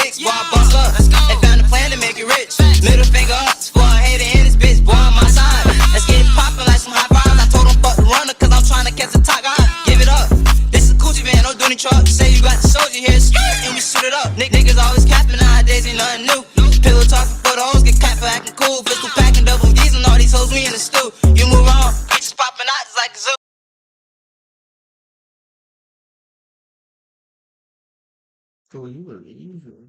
fix, boy, I bust up. They found a plan to make it rich. Middle finger up, for a hater in this bitch, boy, on my side. Let's get it poppin' like some high fives. I told him fuck the runner, cause I'm trying to catch the top guy. Give it up. This is a coochie van, no duty truck. Say you got the soldier here, and we shoot it up. Niggas always capping nowadays, ain't nothing new. Pillow talking for the hoes, get clapped for acting cool. Pistol packing, double D's, and all these hoes, we in the stew. You move on, bitches popping out just like a zoo. So you were evil.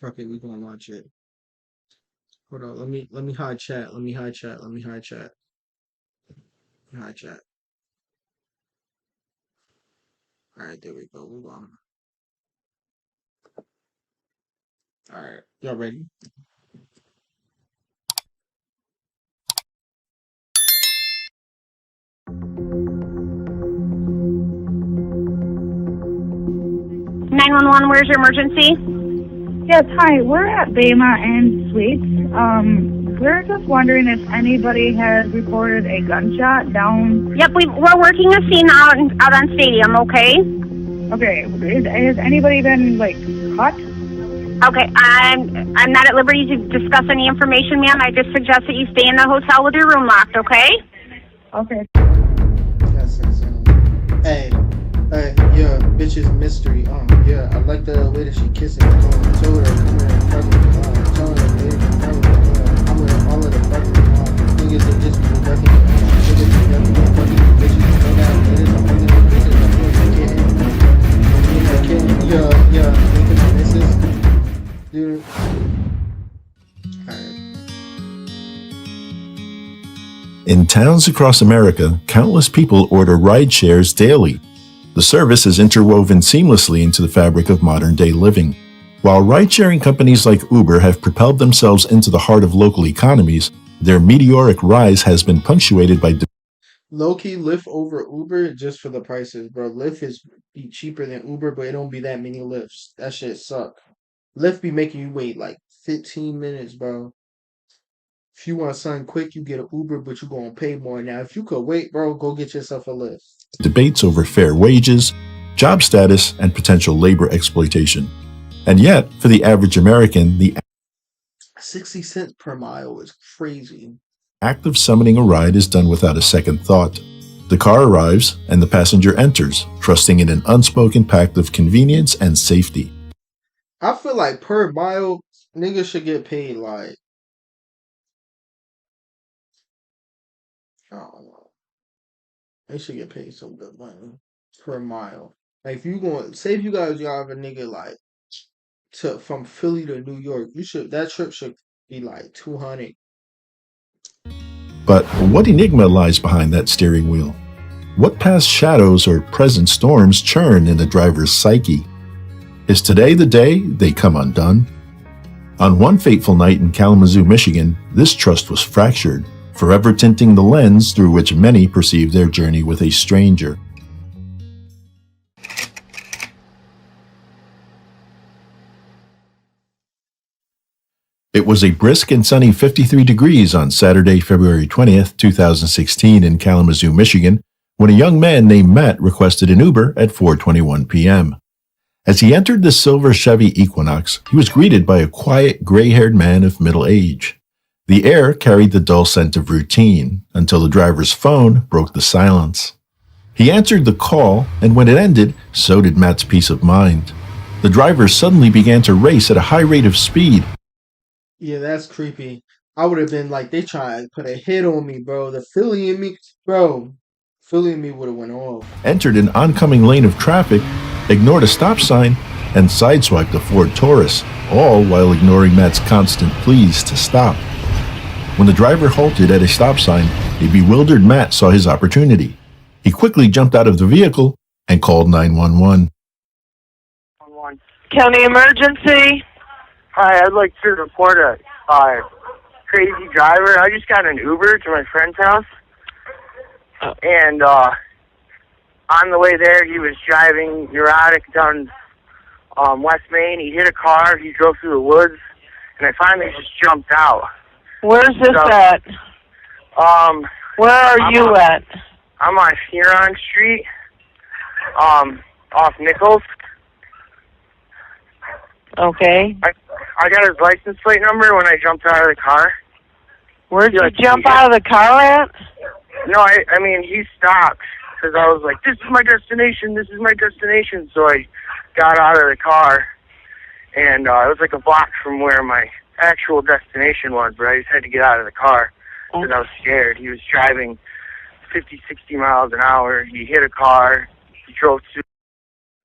Fuck it, we gonna launch it. Hold on, let me hide chat. Let me hide chat. Let me hide chat. Hide chat. All right, there we go. Move on. All right, y'all ready? Where's your emergency? Yes, hi. We're at Bama and Suites. We're just wondering if anybody has reported a gunshot down. Yep, we're working a scene out on Stadium, okay? Okay, has anybody been, like, cut? Okay, I'm not at liberty to discuss any information, ma'am. I just suggest that you stay in the hotel with your room locked, okay? Okay. Yes, hey, yeah, bitch's mystery. Yeah, I like the way that she kissing. Told her, come here and fuck me. Told her, baby, I'm with all of the fucking niggas that just be ducking. Niggas be ducking, fucking bitches. Know that niggas, I'm fucking bitches. I'm fucking kidding. Yeah, making my misses. Dude. Alright. In towns across America, countless people order ride shares daily. The service is interwoven seamlessly into the fabric of modern-day living. While ride-sharing companies like Uber have propelled themselves into the heart of local economies, their meteoric rise has been punctuated by Low-key, Lyft over Uber just for the prices, bro. Lyft be cheaper than Uber, but it don't be that many Lyfts. That shit suck. Lyft be making you wait like 15 minutes, bro. If you want something quick, you get an Uber, but you gonna pay more. Now, if you could wait, bro, go get yourself a Lyft. debates over fair wages, job status, and potential labor exploitation. And yet, for the average American, the 60 cents per mile is crazy. act of summoning a ride is done without a second thought. The car arrives, and the passenger enters, trusting in an unspoken pact of convenience and safety. I feel like per mile, niggas should get paid like, I don't know. They should get paid some good money per mile. Like if you going, say if you guys drive a nigga like from Philly to New York, that trip should be like 200. But what enigma lies behind that steering wheel? What past shadows or present storms churn in the driver's psyche? Is today the day they come undone? On one fateful night in Kalamazoo, Michigan, this trust was fractured, forever tinting the lens through which many perceive their journey with a stranger. It was a brisk and sunny 53 degrees on Saturday, February 20th, 2016 in Kalamazoo, Michigan, when a young man named Matt requested an Uber at 4:21 p.m. As he entered the silver Chevy Equinox, he was greeted by a quiet, gray-haired man of middle age. The air carried the dull scent of routine until the driver's phone broke the silence. He answered the call, and when it ended, so did Matt's peace of mind. The driver suddenly began to race at a high rate of speed. Yeah, that's creepy. I would have been like, they trying to put a hit on me, bro. The Philly in me, bro. Philly in me would have went off. Entered an oncoming lane of traffic, ignored a stop sign, and sideswiped a Ford Taurus, all while ignoring Matt's constant pleas to stop. When the driver halted at a stop sign, a bewildered Matt saw his opportunity. He quickly jumped out of the vehicle and called 911. County emergency. Hi, I'd like to report a crazy driver. I just got an Uber to my friend's house, and on the way there, he was driving neurotic down West Main. He hit a car. He drove through the woods, and I finally just jumped out. Where's this at? Where are you at? I'm on Huron Street, off Nichols. Okay. I got his license plate number when I jumped out of the car. Where'd you jump out of the car at? No, I mean, he stopped because I was like, this is my destination, this is my destination. So I got out of the car, and it was like a block from where my actual destination was, but I just had to get out of the car because I was scared. He was driving 50, 60 miles an hour. He hit a car. He drove to...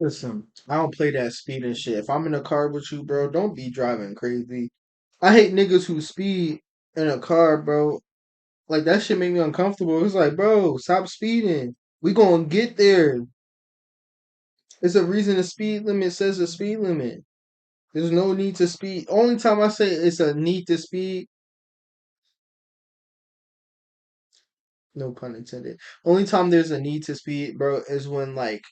Listen, I don't play that speed and shit. If I'm in a car with you, bro, don't be driving crazy. I hate niggas who speed in a car, bro. Like, that shit make me uncomfortable. It's like, bro, stop speeding. We gonna get there. It's a reason the speed limit says the speed limit. There's no need to speed. Only time I say it's a need to speed, no pun intended. Only time there's a need to speed, bro, is when, like,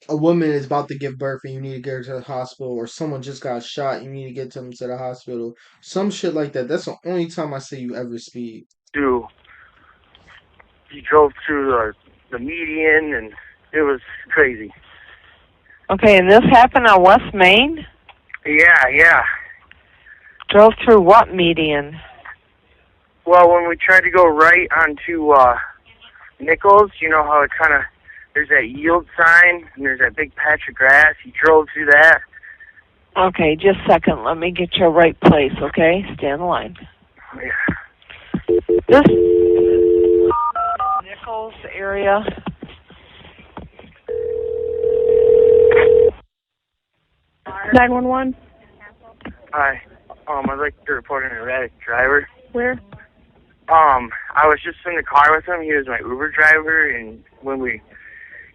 a woman is about to give birth and you need to get her to the hospital, or someone just got shot, you need to get them to the hospital. Some shit like that. That's the only time I say you ever speed. He drove through the median, and it was crazy. Okay, and this happened on West Main? Yeah. Drove through what median? Well, when we tried to go right onto Nichols, you know how it kind of, there's that yield sign, and there's that big patch of grass. He drove through that. Okay, just a second. Let me get you right place, okay? Stay on the line. Yeah. This Nichols area. (911) Hi. I'd like to report an erratic driver. Where? I was just in the car with him. He was my Uber driver, and when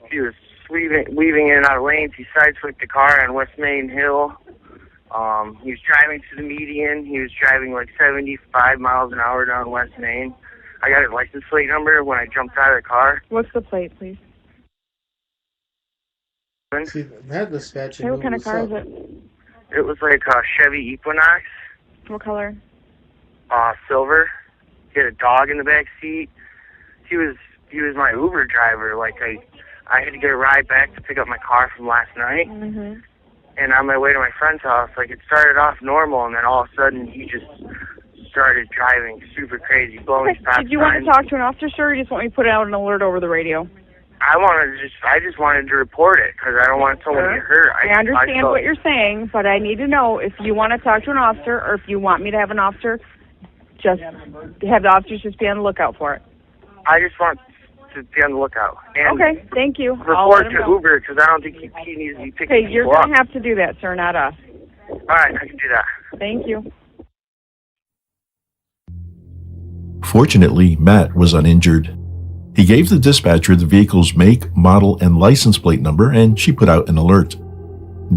he was weaving in and out of lanes, he sideswiped the car on West Main Hill. He was driving to the median. He was driving like 75 miles an hour down West Main. I got his license plate number when I jumped out of the car. What's the plate, please? See, that dispatcher. Hey, what kind of car is it? It was like a Chevy Equinox. What color? Silver. He had a dog in the back seat. He was my Uber driver. Like I had to get a ride back to pick up my car from last night. Mm-hmm. And on my way to my friend's house, like it started off normal, and then all of a sudden he just started driving super crazy, blowing stop signs. Did you want to talk to an officer, or you just want me to put out an alert over the radio? I just wanted to report it because I don't want someone to get hurt. I understand what you're saying, but I need to know if you want to talk to an officer or if you want me to have an officer. Just have the officers just be on the lookout for it. I just want to be on the lookout. And okay, thank you. Report to Uber because I don't think he needs to be picking people up. Okay, you're going to have to do that, sir, not us. All right, I can do that. Thank you. Fortunately, Matt was uninjured. He gave the dispatcher the vehicle's make, model, and license plate number, and she put out an alert.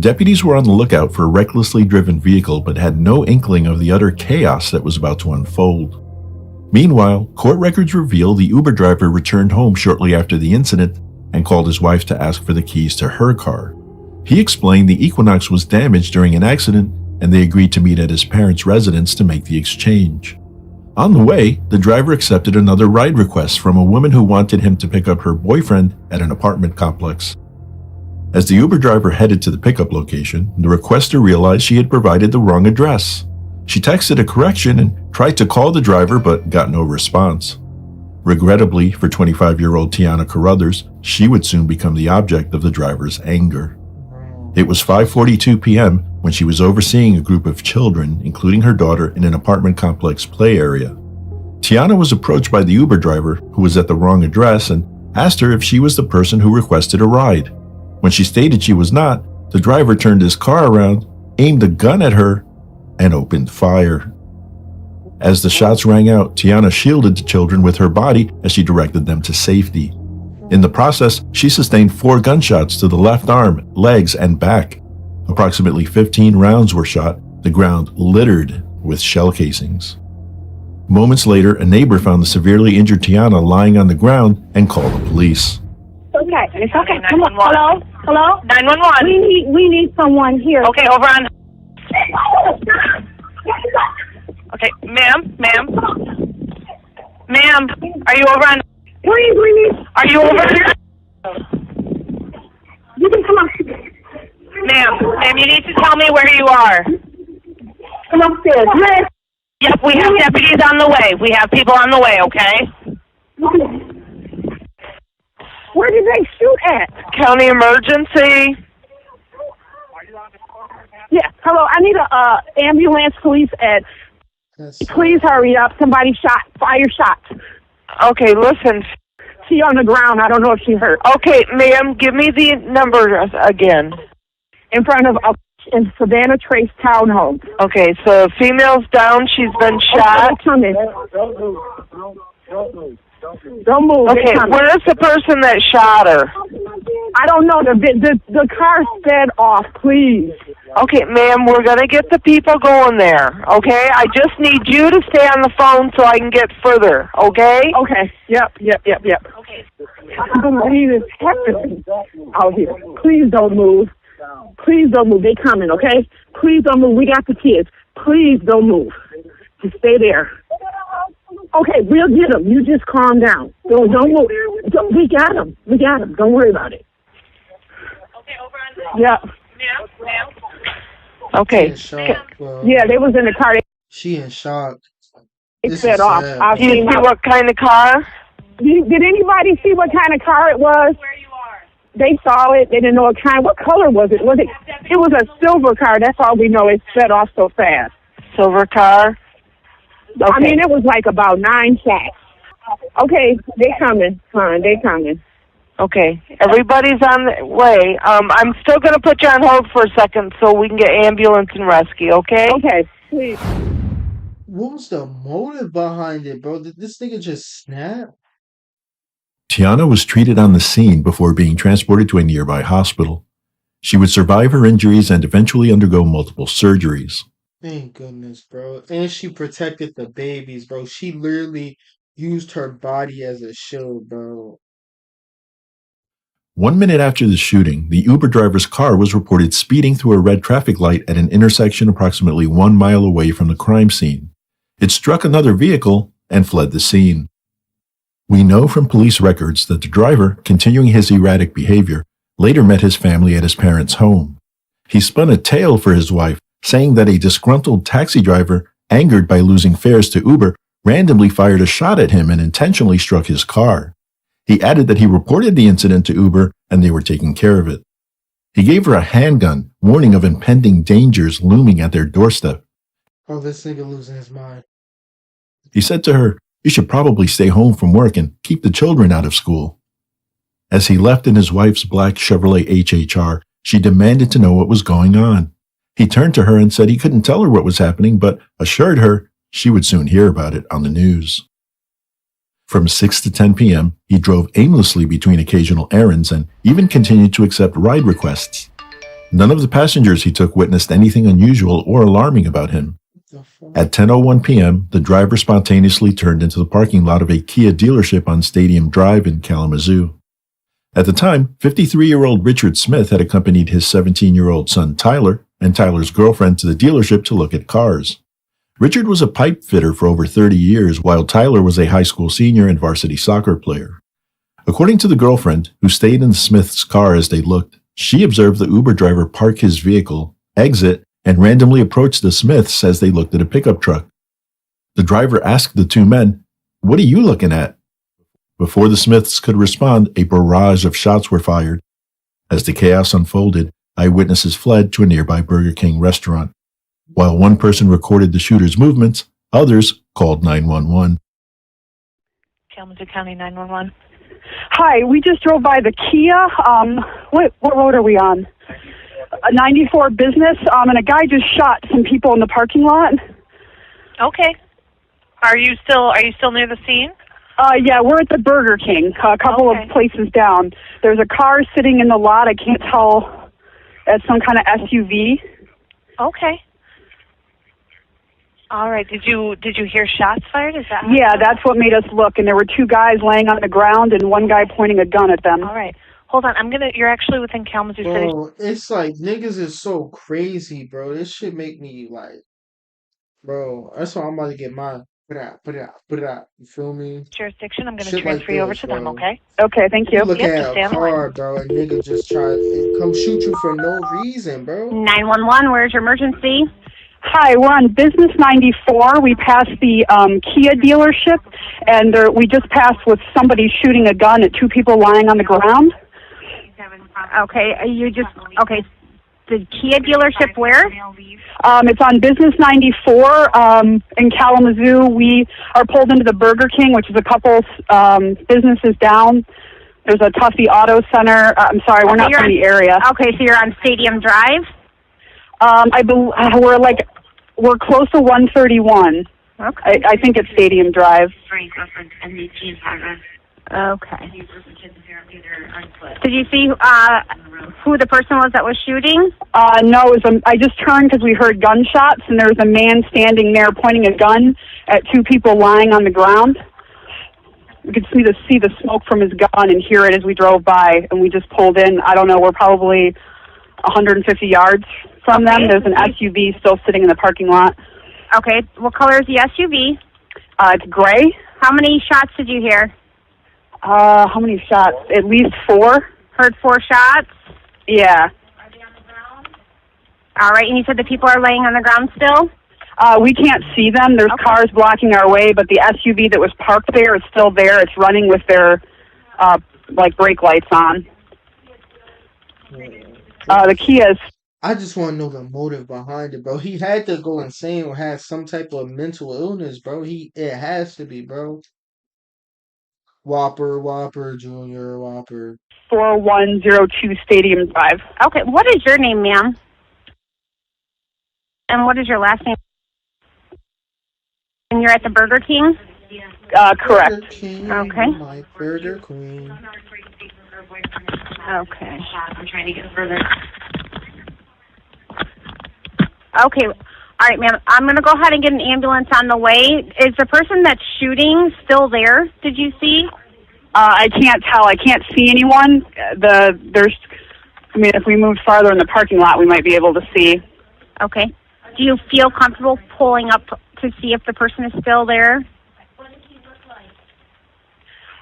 Deputies were on the lookout for a recklessly driven vehicle but had no inkling of the utter chaos that was about to unfold. Meanwhile, court records reveal the Uber driver returned home shortly after the incident and called his wife to ask for the keys to her car. He explained the Equinox was damaged during an accident, and they agreed to meet at his parents' residence to make the exchange. On the way, the driver accepted another ride request from a woman who wanted him to pick up her boyfriend at an apartment complex. As the Uber driver headed to the pickup location, the requester realized she had provided the wrong address. She texted a correction and tried to call the driver but got no response. Regrettably for 25-year-old Tiana Carruthers, she would soon become the object of the driver's anger. It was 5:42 p.m. when she was overseeing a group of children, including her daughter, in an apartment complex play area. Tiana was approached by the Uber driver, who was at the wrong address, and asked her if she was the person who requested a ride. When she stated she was not, the driver turned his car around, aimed a gun at her, and opened fire. As the shots rang out, Tiana shielded the children with her body as she directed them to safety. In the process, she sustained 4 gunshots to the left arm, legs, and back. Approximately 15 rounds were shot, the ground littered with shell casings. Moments later, a neighbor found the severely injured Tiana lying on the ground and called the police. Okay, it's okay. Come on. Hello? 911. We need someone here. Okay, over on... Okay, ma'am, are you over on? Please. Are you over? You can come up. Ma'am, you need to tell me where you are. Come upstairs. Yes. Yep, we have deputies on the way. We have people on the way, okay? Where did they shoot at? County emergency. Yeah. Hello. I need a ambulance, police, and That's please hurry up. Somebody fire shots. Okay, listen. She on the ground. I don't know if she hurt. Okay, ma'am, give me the number again. In front of in Savannah Trace Townhome. Okay, so female's down. She's been shot. Okay, come in. Don't move. Okay, where's the person that shot her? I don't know. The car sped off. Please. Okay, ma'am, we're going to get the people going there, okay? I just need you to stay on the phone so I can get further, okay? Okay. Yep. Okay. I don't believe it's happening out here. Please don't move. Please don't move. They coming, okay? Please don't move. We got the kids. Please don't move. Just stay there. Okay, we'll get them. You just calm down. Don't move. We got them. Don't worry about it. Okay, over on the... Yeah. Ma'am? She Okay. in shock, bro. Yeah, they was in the car. She in shock. They This sped is off. sad, I've Do you seen see what kind of car? Did anybody see what kind of car it was? Where you are. They saw it. They didn't know what kind. What color was it? It was a silver car. That's all we know. It sped off so fast. Silver car? Okay. I mean, it was like about 9 shots. Okay, they coming. Fine, they coming. Okay, everybody's on the way. I'm still going to put you on hold for a second so we can get ambulance and rescue, okay? Okay, please. What was the motive behind it, bro? Did this nigga just snap? Tiana was treated on the scene before being transported to a nearby hospital. She would survive her injuries and eventually undergo multiple surgeries. Thank goodness, bro. And she protected the babies, bro. She literally used her body as a shield, bro. 1 minute after the shooting, the Uber driver's car was reported speeding through a red traffic light at an intersection approximately 1 mile away from the crime scene. It struck another vehicle and fled the scene. We know from police records that the driver, continuing his erratic behavior, later met his family at his parents' home. He spun a tale for his wife, saying that a disgruntled taxi driver, angered by losing fares to Uber, randomly fired a shot at him and intentionally struck his car. He added that he reported the incident to Uber and they were taking care of it. He gave her a handgun, warning of impending dangers looming at their doorstep. Oh, this nigga losing his mind. He said to her, "You should probably stay home from work and keep the children out of school." As he left in his wife's black Chevrolet HHR, she demanded to know what was going on. He turned to her and said he couldn't tell her what was happening, but assured her she would soon hear about it on the news. From 6 to 10 p.m., he drove aimlessly between occasional errands and even continued to accept ride requests. None of the passengers he took witnessed anything unusual or alarming about him. At 10:01 p.m., the driver spontaneously turned into the parking lot of a Kia dealership on Stadium Drive in Kalamazoo. At the time, 53-year-old Richard Smith had accompanied his 17-year-old son Tyler and Tyler's girlfriend to the dealership to look at cars. Richard was a pipe fitter for over 30 years, while Tyler was a high school senior and varsity soccer player. According to the girlfriend, who stayed in Smith's car as they looked, she observed the Uber driver park his vehicle, exit, and randomly approach the Smiths as they looked at a pickup truck. The driver asked the two men, "What are you looking at?" Before the Smiths could respond, a barrage of shots were fired. As the chaos unfolded, eyewitnesses fled to a nearby Burger King restaurant. While one person recorded the shooter's movements, others called 911. Kalamazoo County 911. Hi, we just drove by the Kia. What road are we on? 94 Business. And a guy just shot some people in the parking lot. Okay. Are you still near the scene? Yeah, we're at the Burger King, a couple of places down. There's a car sitting in the lot. I can't tell. It's some kind of SUV. Okay. All right. Did you hear shots fired? Is that? Yeah, that's what made us look. And there were two guys laying on the ground and one guy pointing a gun at them. All right. Hold on. You're actually within Kalamazoo City. Bro, it's like niggas is so crazy, bro. This shit make me like Bro, that's why I'm about to get my put it out. You feel me? Jurisdiction. I'm going to Shit like transfer you over this, to them, bro. okay? Okay, thank You you. look Yep, just at stay a on the line. car, bro, a nigga just try and come shoot you for no reason, bro. 911, where's your emergency? Hi, we're on Business 94. We passed the Kia dealership, and we just passed with somebody shooting a gun at two people lying on the ground. Okay, okay. The Kia dealership where? It's on Business 94 in Kalamazoo. We are pulled into the Burger King, which is a couple businesses down. There's a Tuffy Auto Center. I'm sorry, we're not from the area. Okay, so you're on Stadium Drive? We're close to 131. Okay. I think it's Stadium Drive. Okay. Did you see who the person was that was shooting? No, I just turned because we heard gunshots, and there was a man standing there pointing a gun at two people lying on the ground. We could see the smoke from his gun and hear it as we drove by, and we just pulled in. I don't know, we're probably 150 yards from them. There's an SUV still sitting in the parking lot. Okay. What color is the SUV? It's gray. How many shots did you hear? How many shots? At least 4. Heard 4 shots? Yeah. Are they on the ground? All right, and you said the people are laying on the ground still? We can't see them. There's cars blocking our way, but the SUV that was parked there is still there. It's running with their, brake lights on. The Kia's. I just want to know the motive behind it, bro. He had to go insane or have some type of mental illness, bro. It has to be, bro. Whopper, Junior, Whopper. 4102 Stadium Drive. Okay, what is your name, ma'am? And what is your last name? And you're at the Burger King? Correct. Burger King, Okay. my Burger Queen. Okay. I'm trying to get further. Okay. All right, ma'am. I'm going to go ahead and get an ambulance on the way. Is the person that's shooting still there? Did you see? I can't tell. I can't see anyone. If we moved farther in the parking lot, we might be able to see. Okay. Do you feel comfortable pulling up to see if the person is still there?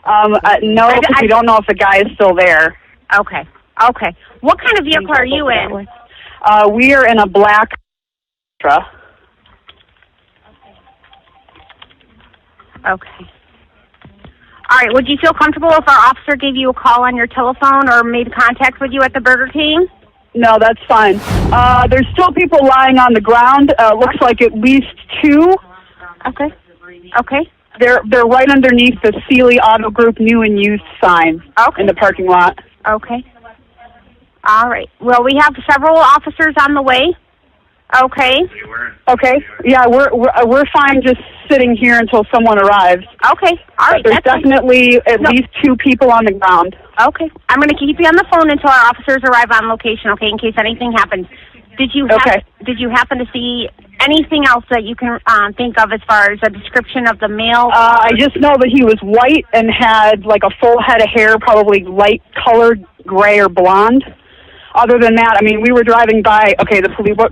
No, because we don't know if the guy is still there. Okay. Okay. What kind of vehicle are you in? We are in a black Astra. Okay. All right. Would you feel comfortable if our officer gave you a call on your telephone or made contact with you at the Burger King? No, that's fine. There's still people lying on the ground. Looks like at least 2. Okay. Okay. They're right underneath the Sealy Auto Group new and used sign in the parking lot. Okay. All right. Well, we have several officers on the way. Okay. Okay. Yeah, we're fine just sitting here until someone arrives. Okay. All right. There's definitely at least 2 people on the ground. Okay. I'm going to keep you on the phone until our officers arrive on location, okay, in case anything happens. Did you happen to see anything else that you can think of as far as a description of the male? I just know that he was white and had like a full head of hair, probably light colored gray or blonde. Other than that, we were driving by. Okay,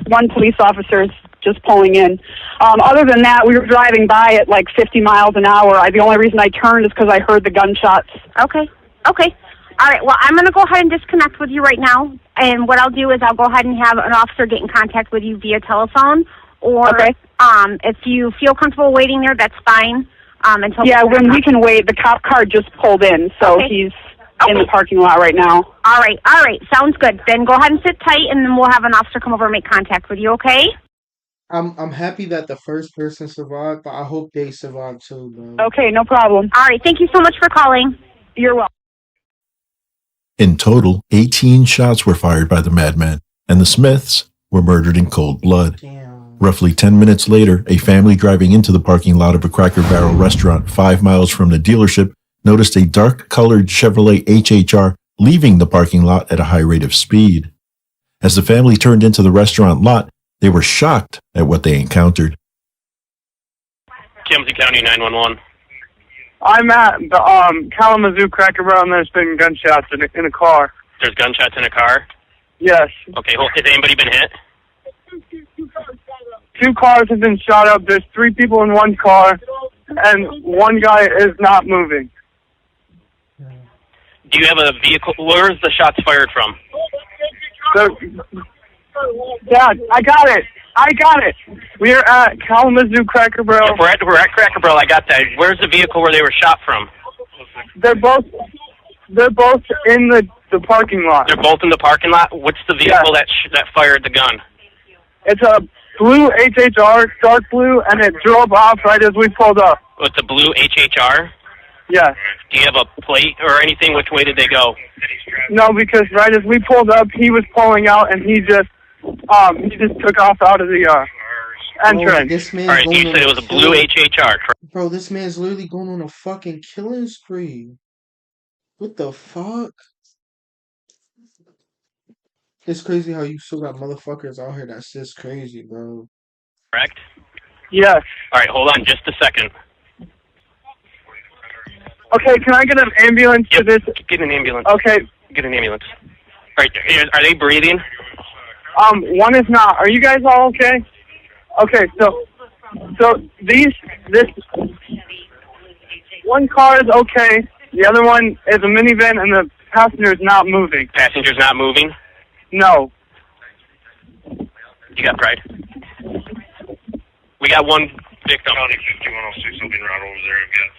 one police officer is just pulling in. Other than that, we were driving by at like 50 miles an hour. The only reason I turned is because I heard the gunshots. Okay. Okay. All right. Well, I'm going to go ahead and disconnect with you right now. And what I'll do is I'll go ahead and have an officer get in contact with you via telephone. Or if you feel comfortable waiting there, that's fine. Until when we can wait. The cop car just pulled in, so he's in the parking lot right now. All right. Sounds good. Then go ahead and sit tight, and then we'll have an officer come over and make contact with you, okay? I'm happy that the first person survived, but I hope they survive too, bro. Okay, no problem. All right. Thank you so much for calling. You're welcome. In total, 18 shots were fired by the madman, and the Smiths were murdered in cold blood. Damn. Roughly 10 minutes later, a family driving into the parking lot of a Cracker Barrel restaurant 5 miles from the dealership noticed a dark-colored Chevrolet HHR leaving the parking lot at a high rate of speed. As the family turned into the restaurant lot, they were shocked at what they encountered. Kalamazoo County 911. I'm at the Kalamazoo Cracker Barrel, and there's been gunshots in a car. There's gunshots in a car? Yes. Okay, has anybody been hit? 2 cars have been shot up. There's 3 people in one car, and one guy is not moving. Do you have a vehicle? Where is the shots fired from? Dad, I got it. We're at Kalamazoo Cracker Barrel. We're at Cracker Barrel. I got that. Where's the vehicle where they were shot from? They're both in the parking lot. They're both in the parking lot. What's the vehicle that fired the gun? It's a blue HHR, dark blue, and it drove off right as we pulled up. Oh, it's a blue HHR. Yeah. Do you have a plate or anything? Which way did they go? No, because right as we pulled up, he was pulling out, and he just took off out of the entrance. Bro, this man's All right, going you said on it was a a blue HHR. Bro, this man's literally going on a fucking killing spree. What the fuck? It's crazy how you still got motherfuckers out here that's just crazy, bro. Correct? Yes. All right, hold on just a second. Okay, can I get an ambulance to this? Get an ambulance. Okay. Get an ambulance. All right, are they breathing? One is not. Are you guys all okay? Okay, so this one car is okay. The other one is a minivan, and the passenger is not moving. Passenger's not moving? No. You got pride? We got one victim. County 5106 will be right over there. I've got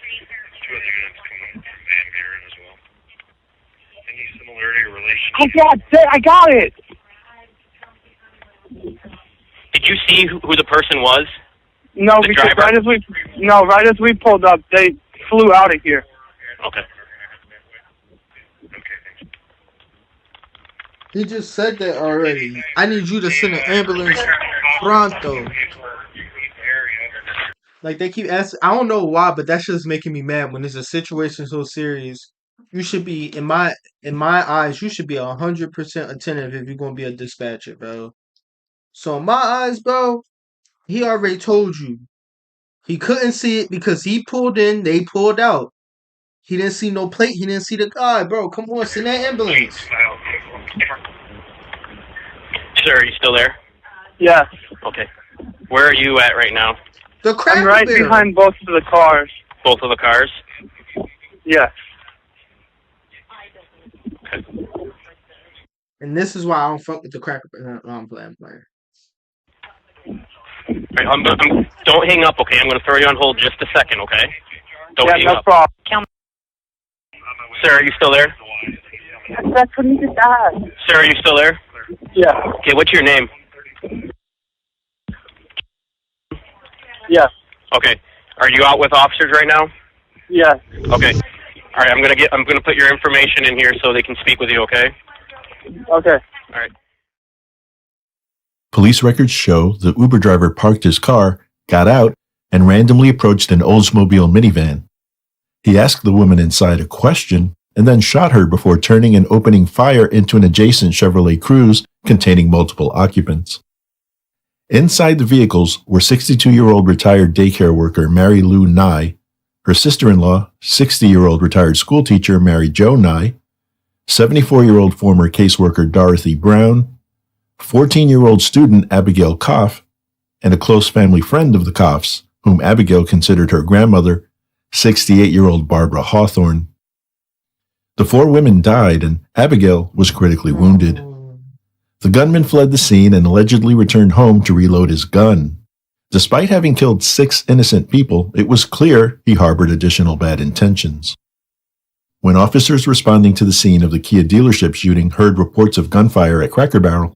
2 other units coming from Van Buren as well. Any similarity or relationship? I got it. Did you see who the person was? No, The because driver? right as we pulled up, they flew out of here. Okay. He just said that already. I need you to send an ambulance pronto. Like, they keep asking, I don't know why, but that's just making me mad when there's a situation so serious. You should be, in my eyes, you should be 100% attentive if you're going to be a dispatcher, bro. So in my eyes, bro, he already told you. He couldn't see it because he pulled in, they pulled out. He didn't see no plate, he didn't see the guy, bro. Come on, send that ambulance. Sir, are you still there? Yes. Okay. Where are you at right now? The Cracker I'm right Barrel. behind both of the cars. Both of the cars? Yes. Okay. And this is why I don't fuck with the Cracker Barrel. No, I'm playing. All right, don't hang up, okay? I'm going to throw you on hold just a second, okay? Don't hang no up. problem. Sir, are you still there? That's what he just asked. Sir, are you still there? Yeah. Okay, what's your name? Yeah. Okay. Are you out with officers right now? Yeah. Okay. All right, I'm gonna put your information in here so they can speak with you, okay? Okay. All right. Police records show the Uber driver parked his car, got out, and randomly approached an Oldsmobile minivan. He asked the woman inside a question and then shot her before turning and opening fire into an adjacent Chevrolet Cruze containing multiple occupants. Inside the vehicles were 62-year-old retired daycare worker Mary Lou Nye, her sister-in-law, 60-year-old retired schoolteacher Mary Jo Nye, 74-year-old former caseworker Dorothy Brown, 14-year-old student Abigail Koff, and a close family friend of the Koffs, whom Abigail considered her grandmother, 68-year-old Barbara Hawthorne. The 4 women died, and Abigail was critically wounded. The gunman fled the scene and allegedly returned home to reload his gun. Despite having killed 6 innocent people, it was clear he harbored additional bad intentions. When officers responding to the scene of the Kia dealership shooting heard reports of gunfire at Cracker Barrel,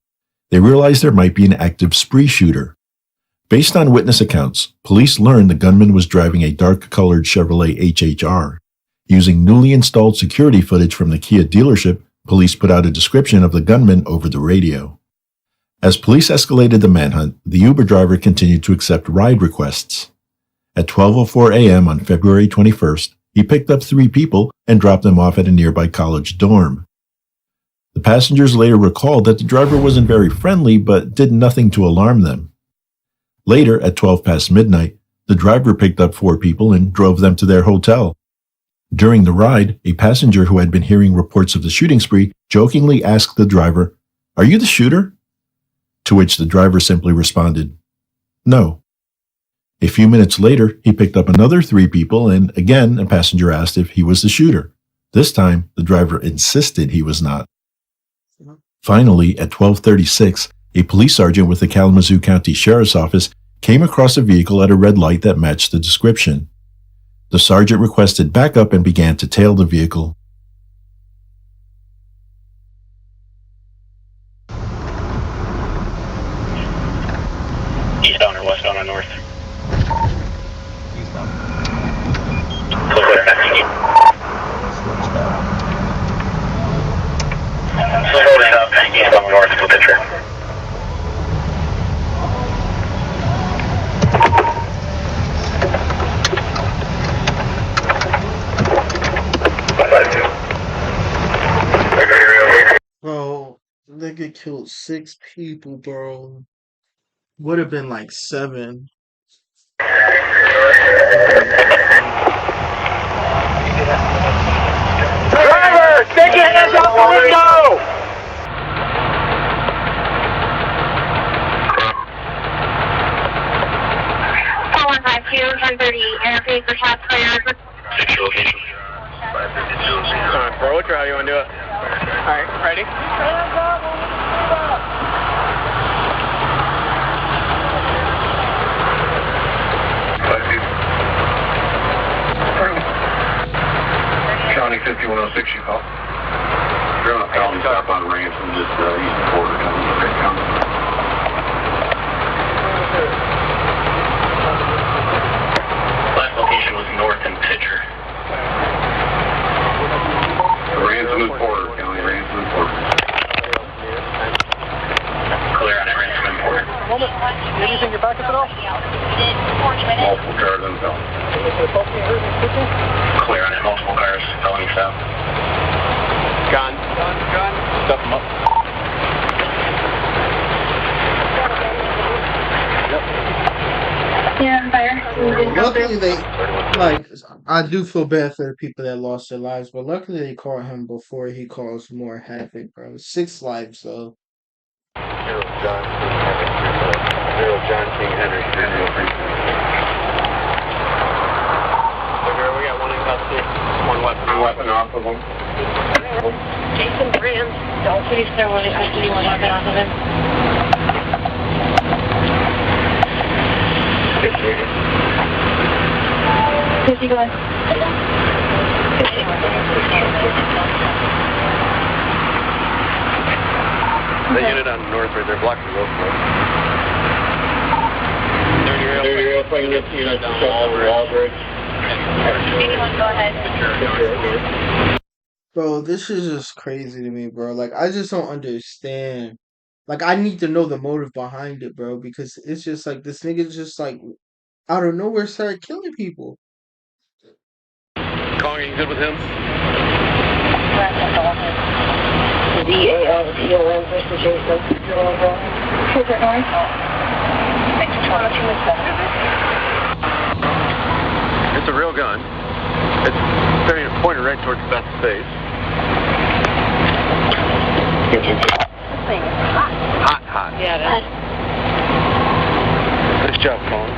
they realized there might be an active spree shooter. Based on witness accounts, police learned the gunman was driving a dark-colored Chevrolet HHR. Using newly installed security footage from the Kia dealership, police put out a description of the gunman over the radio. As police escalated the manhunt, the Uber driver continued to accept ride requests. At 12:04 a.m. on February 21st, he picked up 3 people and dropped them off at a nearby college dorm. The passengers later recalled that the driver wasn't very friendly but did nothing to alarm them. Later, at 12 past midnight, the driver picked up 4 people and drove them to their hotel. During the ride, a passenger who had been hearing reports of the shooting spree jokingly asked the driver, "Are you the shooter?" To which the driver simply responded, No. A few minutes later, he picked up another 3 people, and again, a passenger asked if he was the shooter. This time, the driver insisted he was not. Finally, at 12:36, a police sergeant with the Kalamazoo County Sheriff's Office came across a vehicle at a red light that matched the description. The sergeant requested backup and began to tail the vehicle. Eastbound or westbound or north? Eastbound. Clear. Slowly up, eastbound north, full picture. Bro, nigga killed 6 people, bro. Would have been like 7. Driver, stick your hands out the window! Call 152, 1038, interface for shots fired. Fix your location. Alright, bro, which route you want to do it? Alright, ready? County 5106, you call. You're on a county stop on Ransom, just east border coming to Lake County. Last location was north in Pitcher. Ransom and Porter County, Ransom and Porter. Clear on it, Ransom and Porter. Anything your backup at all? Multiple cars on the Clear on it, multiple cars, felony stop. Gun. Stuff them up. Yeah, fire. Luckily, I do feel bad for the people that lost their lives, but luckily they caught him before he caused more havoc, bro. 6 lives, though. 0 John King Henry, 303. We got one in custody, one weapon Off of him. Jason Brand, Dalton, please stay one in custody, one weapon off of him. Where's he going? The unit on the north right there, blocking the road. Dirty rail fighting up to unit down Wall Bridge. Anyone go ahead. Bro, this is just crazy to me, bro. Like, I just don't understand. Like, I need to know the motive behind it, bro, because it's just like this nigga just like out of nowhere started killing people. Kong, you good with him? D-A-L-T-O-N versus Jason. Trooper North. It's a real gun. It's pointed right towards Beth's face. Hot. Yeah, it is. Nice job, Kong.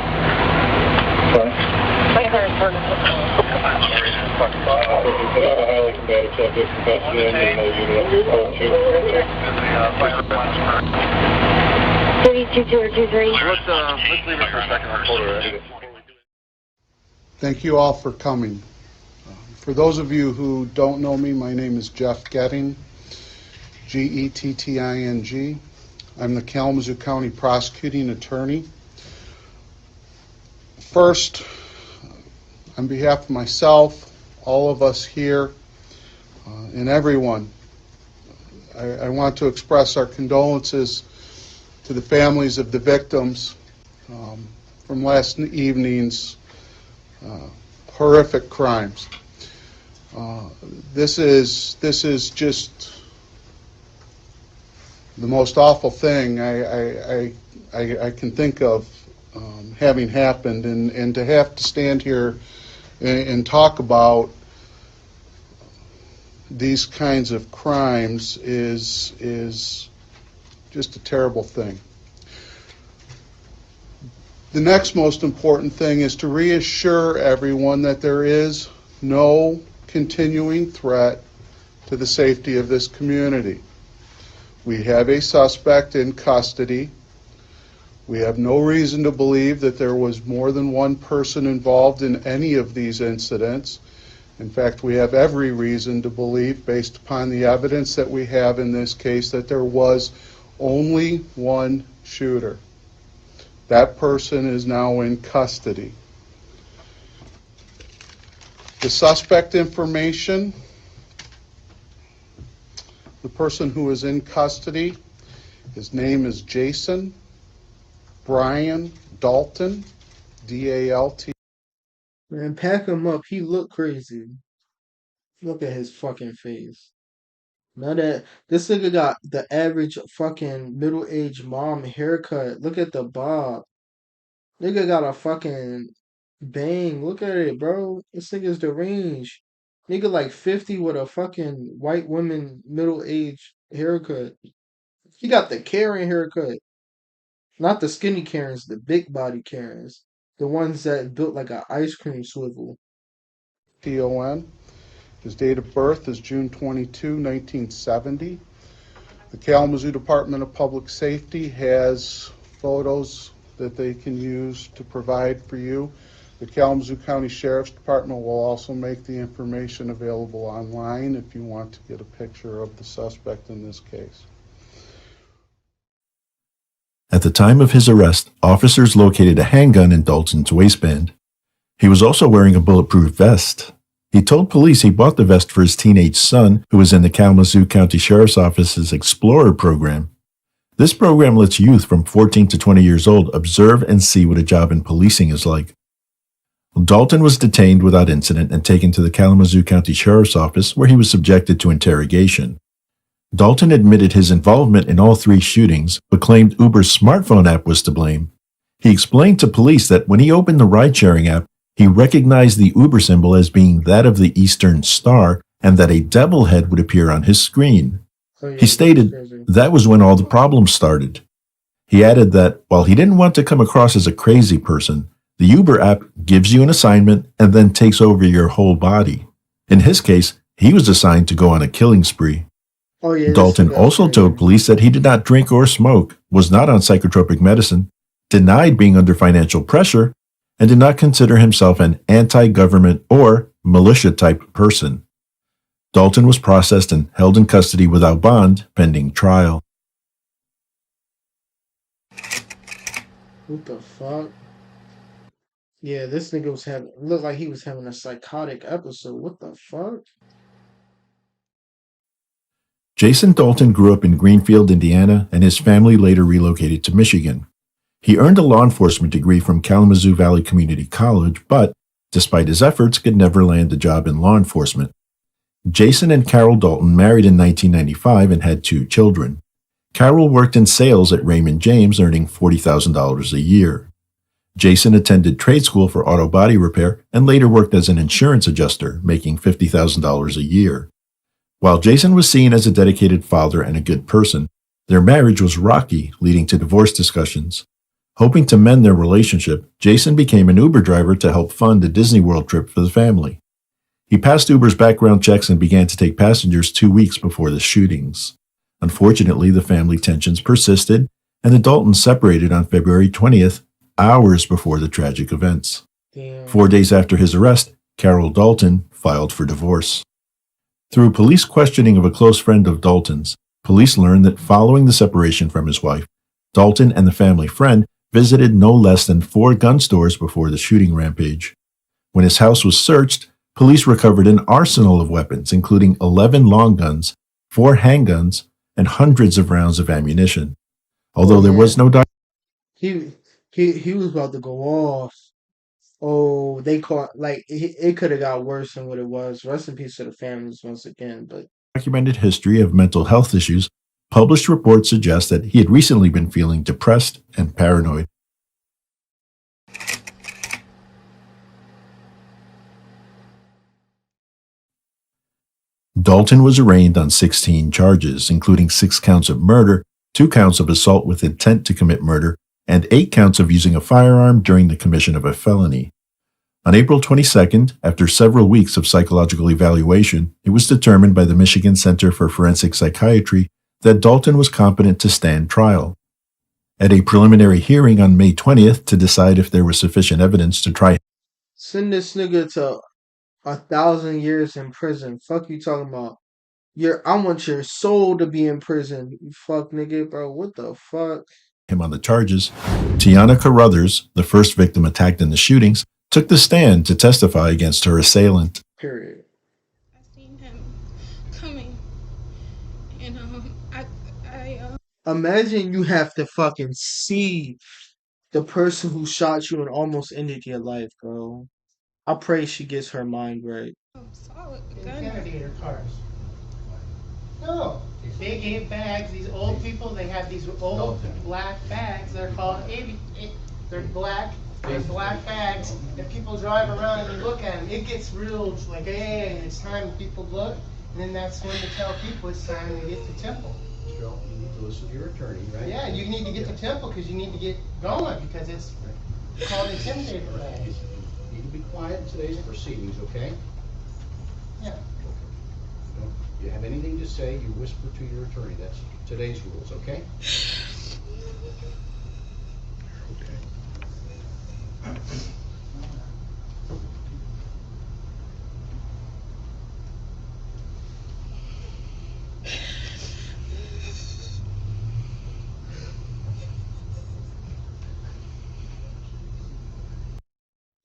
Highly combative subject from Pasadena, unit 32-223. Let's leave it for a second. I'll hold it. Thank you all for coming. For those of you who don't know me, my name is Jeff Getting, Getting. I'm the Kalamazoo County Prosecuting Attorney. First, on behalf of myself, all of us here, and everyone, I want to express our condolences to the families of the victims from last evening's horrific crimes. This is just the most awful thing I can think of having happened, and to have to stand here and talk about these kinds of crimes is just a terrible thing. The next most important thing is to reassure everyone that there is no continuing threat to the safety of this community. We have a suspect in custody. We have no reason to believe that there was more than one person involved in any of these incidents. In fact, we have every reason to believe, based upon the evidence that we have in this case, that there was only one shooter. That person is now in custody. The suspect information, the person who is in custody, his name is Jason Brian Dalton, D-A-L-T. Man, pack him up. He look crazy. Look at his fucking face. Now that this nigga got the average fucking middle-aged mom haircut. Look at the bob. Nigga got a fucking bang. Look at it, bro. This nigga's deranged. Nigga like 50 with a fucking white woman middle-aged haircut. He got the Karen haircut. Not the skinny Karens, the big body Karens. The ones that built like an ice cream swivel. T-O-N. His date of birth is June 22, 1970. The Kalamazoo Department of Public Safety has photos that they can use to provide for you. The Kalamazoo County Sheriff's Department will also make the information available online if you want to get a picture of the suspect in this case. At the time of his arrest, officers located a handgun in Dalton's waistband. He was also wearing a bulletproof vest. He told police he bought the vest for his teenage son, who was in the Kalamazoo County Sheriff's Office's Explorer program. This program lets youth from 14 to 20 years old observe and see what a job in policing is like. Dalton was detained without incident and taken to the Kalamazoo County Sheriff's Office, where he was subjected to interrogation. Dalton admitted his involvement in all three shootings, but claimed Uber's smartphone app was to blame. He explained to police that when he opened the ride-sharing app, he recognized the Uber symbol as being that of the Eastern Star and that a devil head would appear on his screen. He stated that was when all the problems started. He added that while he didn't want to come across as a crazy person, the Uber app gives you an assignment and then takes over your whole body. In his case, he was assigned to go on a killing spree. Dalton also told police that he did not drink or smoke, was not on psychotropic medicine, denied being under financial pressure, and did not consider himself an anti-government or militia-type person. Dalton was processed and held in custody without bond, pending trial. What the fuck? Yeah, this nigga was looked like he was having a psychotic episode. What the fuck? Jason Dalton grew up in Greenfield, Indiana, and his family later relocated to Michigan. He earned a law enforcement degree from Kalamazoo Valley Community College, but, despite his efforts, could never land a job in law enforcement. Jason and Carol Dalton married in 1995 and had 2 children. Carol worked in sales at Raymond James, earning $40,000 a year. Jason attended trade school for auto body repair and later worked as an insurance adjuster, making $50,000 a year. While Jason was seen as a dedicated father and a good person, their marriage was rocky, leading to divorce discussions. Hoping to mend their relationship, Jason became an Uber driver to help fund a Disney World trip for the family. He passed Uber's background checks and began to take passengers 2 weeks before the shootings. Unfortunately, the family tensions persisted, and the Daltons separated on February 20th, hours before the tragic events. 4 days after his arrest, Carol Dalton filed for divorce. Through police questioning of a close friend of Dalton's, police learned that following the separation from his wife, Dalton and the family friend visited no less than 4 gun stores before the shooting rampage. When his house was searched, police recovered an arsenal of weapons, including 11 long guns, 4 handguns, and hundreds of rounds of ammunition. Although there was no He was about to go off. Oh, they caught it could have got worse than what it was. Rest in peace to the families once again. But documented history of mental health issues, published reports suggest that he had recently been feeling depressed and paranoid. Dalton was arraigned on 16 charges, including 6 counts of murder, 2 counts of assault with intent to commit murder, and 8 counts of using a firearm during the commission of a felony. On April 22nd, after several weeks of psychological evaluation, it was determined by the Michigan Center for Forensic Psychiatry that Dalton was competent to stand trial. At a preliminary hearing on May 20th to decide if there was sufficient evidence to try, Send this nigga to 1,000 years in prison. Fuck you talking about? I want your soul to be in prison. You fuck nigga, bro. What the fuck? him on the charges, Tiana Carruthers, the first victim attacked in the shootings, took the stand to testify against her assailant. Period. I seen him coming, and Imagine you have to fucking see the person who shot you and almost ended your life, bro. I pray she gets her mind right. saw it. Kennedy in cars. No, they gave bags. These old people, they have these old black bags. They're called they're black. They're black bags. If people drive around and you look at them, it gets real like, hey, it's time people look. And then that's when to tell people it's time to get to temple. Joe, you need to listen to your attorney, right? Yeah, you need to get to temple because you need to get going because it's called intimidator flag. You need to be quiet in today's proceedings, okay? Yeah. Don't you have anything to say, you whisper to your attorney. That's today's rules, okay?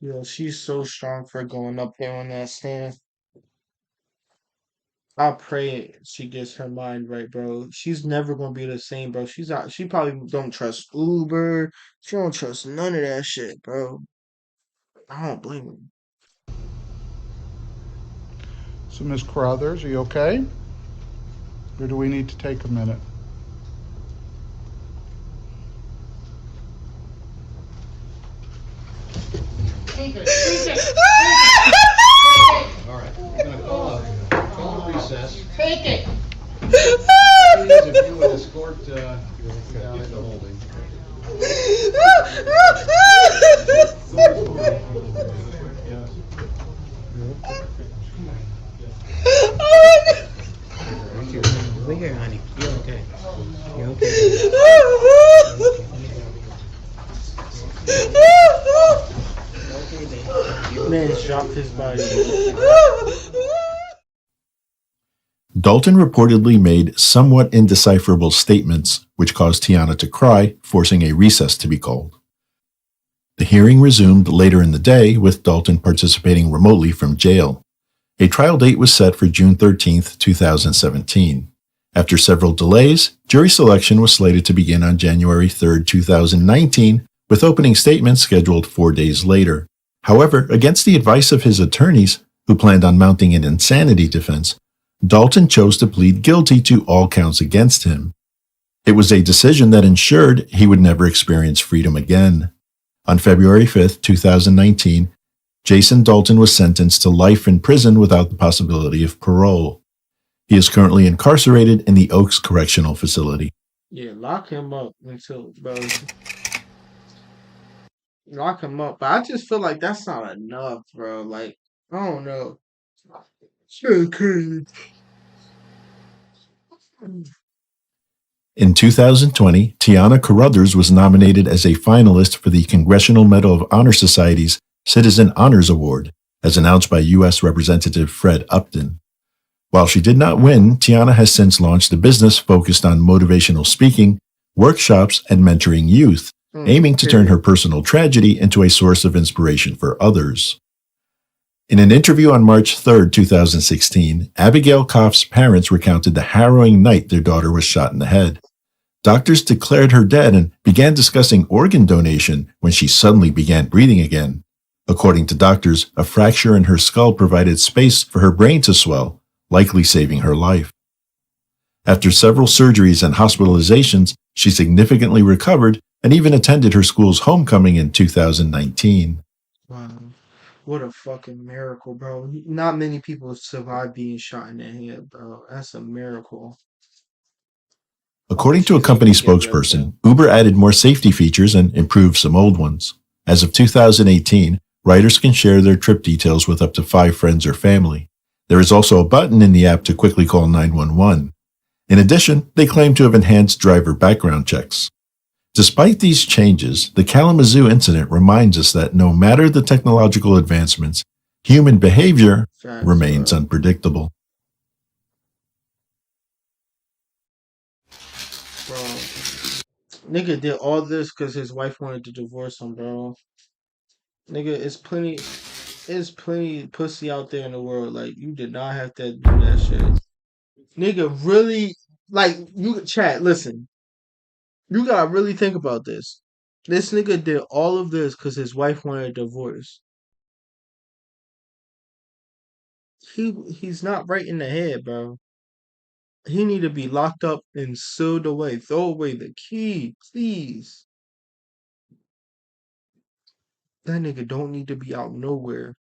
Yo, she's so strong for going up there on that stand. I pray she gets her mind right, bro. She's never gonna be the same, bro. She's out. She probably don't trust Uber. She don't trust none of that shit, bro. I don't blame her. So, Ms. Carruthers, are you okay? Or do we need to take a minute? Take it. Take it. All right, we're going to call a recess. Take it. Please, if you would escort down into holding. Over here, honey. You're okay. You're okay. Man dropped his body. Dalton reportedly made somewhat indecipherable statements, which caused Tiana to cry, forcing a recess to be called. The hearing resumed later in the day, with Dalton participating remotely from jail. A trial date was set for June 13, 2017. After several delays, jury selection was slated to begin on January 3, 2019, with opening statements scheduled 4 days later. However, against the advice of his attorneys, who planned on mounting an insanity defense, Dalton chose to plead guilty to all counts against him. It was a decision that ensured he would never experience freedom again. On February 5, 2019, Jason Dalton was sentenced to life in prison without the possibility of parole. He is currently incarcerated in the Oaks Correctional Facility. Yeah, lock him up until, bro. Lock him up. But I just feel like that's not enough, bro. Like, I don't know. Sure, crazy. In 2020, Tiana Carruthers was nominated as a finalist for the Congressional Medal of Honor Society's Citizen Honors Award, as announced by U.S. Representative Fred Upton. While she did not win, Tiana has since launched a business focused on motivational speaking, workshops, and mentoring youth, aiming to turn her personal tragedy into a source of inspiration for others. In an interview on March 3, 2016, Abigail Koff's parents recounted the harrowing night their daughter was shot in the head. Doctors declared her dead and began discussing organ donation when she suddenly began breathing again. According to doctors, a fracture in her skull provided space for her brain to swell, likely saving her life. After several surgeries and hospitalizations, she significantly recovered and even attended her school's homecoming in 2019. Wow. What a fucking miracle, bro. Not many people survive being shot in the head, bro. That's a miracle. According to a company spokesperson, Uber added more safety features and improved some old ones. As of 2018, riders can share their trip details with up to 5 friends or family. There is also a button in the app to quickly call 911. In addition, they claim to have enhanced driver background checks. Despite these changes, the Kalamazoo incident reminds us that no matter the technological advancements, human behavior remains unpredictable. Bro, nigga did all this because his wife wanted to divorce him, bro. Nigga, it's plenty pussy out there in the world. Like, you did not have to do that shit. Nigga, really, like, chat, listen. You gotta really think about this. This nigga did all of this because his wife wanted a divorce. He's not right in the head, bro. He need to be locked up and sealed away. Throw away the key, please. That nigga don't need to be out nowhere.